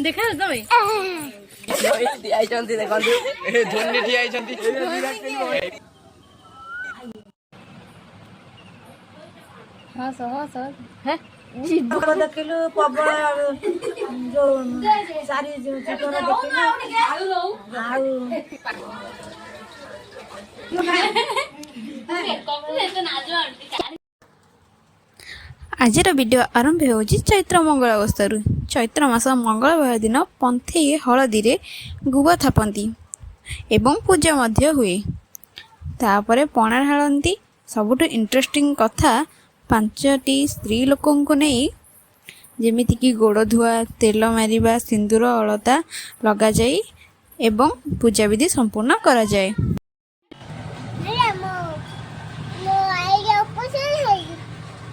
देखा तमें धोनी ठिया हस हस ଦେଖିଲୁ ପ୍ରବଳ ଯୋଉ ଚାରି ଚକର ଦେଖିଲୁ ଆଉ आजिर वीडियो आरंभ हो चैत्र मंगल अवस्था चैत्र मास मंगलवार दिन पंथी हलदी रे गुआ थापती एवं पूजा मध्य हुए तापर पणा ढालती। सबुठ इंटरेस्टिंग कथा 5टी स्त्री लोकों को नहीं जेमितिकी गोड़ धुआ तेल मारिबा सिंदूर अलता लगा जाए एवं पूजा विधि संपूर्ण करा जाए।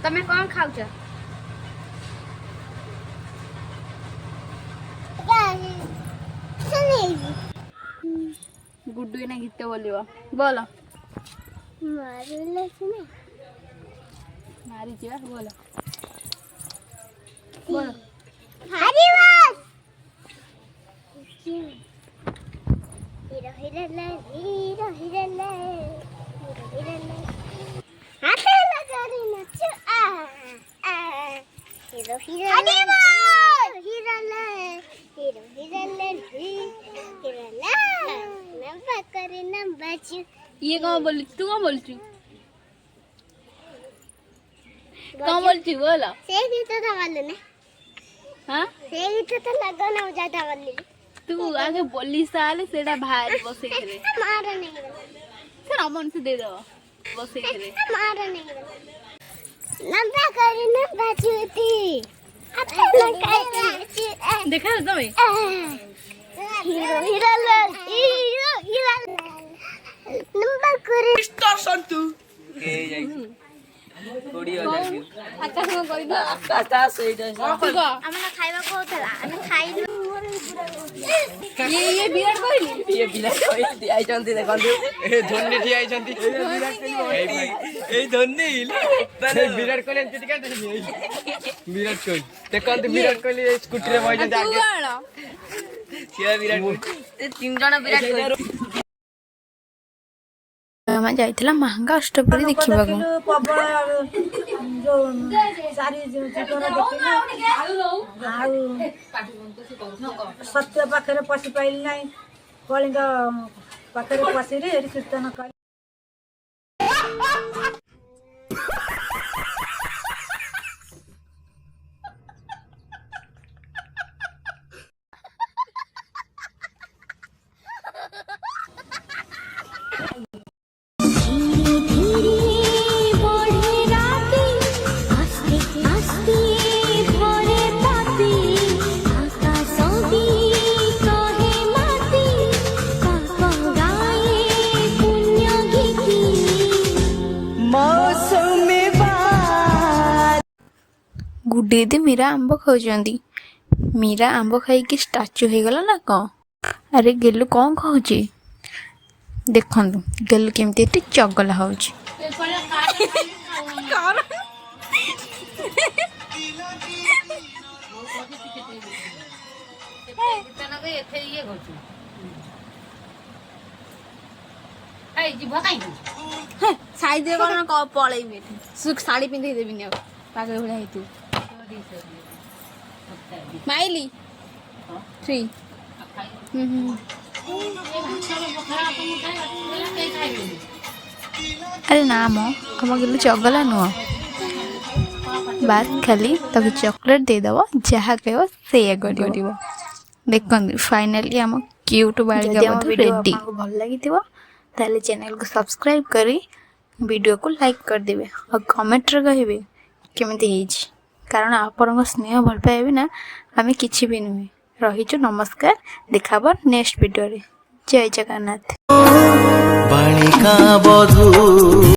तमें कौन खाऊच गुड्डू ना गीत बोलियो बोलो मारी जीवा बोलो बोलो हीरो हीरो हीरो हीरो ये कौन बोल तू कौन बोलती कौन बोलती बोलो से गीत था वाले ने हाँ से गीत तो लगा ना जाता वाले तू आगे बोली साले सेटा भारी बसे करे मार नहीं सर अमन से दे दो बसे करे मार नहीं नंबर करी ना बचती देखा तमें hero hero hero hero number करी संतु आकाश में कोई ना आकाश एटा हमरा खाइबा को होतला ଆମେ ଖାଇଲୁ ये विराट कोहली ये विराट कोहली आइचंती देखंतु ए धोनी ठिया आइचंती ए धोनी विराट कोहली एंती का विराट कोहली देखंतु विराट कोहली स्कूटी रे बइज जाके सिया विराट कोहली तीन जण विराट कोहली मामा जाइथिला महंगा अष्टपरी देखिबा को ପ୍ରବଳ ଯୋଉ ଚାରି ଚକର ଦେଖିଲୁ ଆଉ ସତ୍ୟ ପାଖରେ ପଶି ପାଇଲି ନାହିଁ କଳିଙ୍ଗ ପାଖରେ ପଶିଲି ଏଠି କୀର୍ତ୍ତନ କଲି। गुड्डे दे मीरा आंब खाऊंती मीरा आंब खाई स्टाच्यू हो गला ना कौन। अरे गेलु कौन खाऊची देखंतु गेलु केमती चगला होची साई दे कोन पळेबे सुख साड़ी पिंधे देबिनी अब पागल भले हेतु माइली 3 अरे ना मो हम गेलु चगला नुह बात खाली तक चॉकलेट दे दबो जहा कहबो सेया करियो देखंतु फाइनली हम क्यूट बालिका मत रेडी भल लागिथिबो ताले चैनल को सब्सक्राइब करी वीडियो को लाइक कर देबे और कमेंट रे कहबे केमती हेछि कारण आपन स्नेह भल पाए ना आमे किछि भी नुहे रहिछु। नमस्कार देखाबो नेक्स्ट वीडियो रे। जय जगन्नाथ। बालिका बधू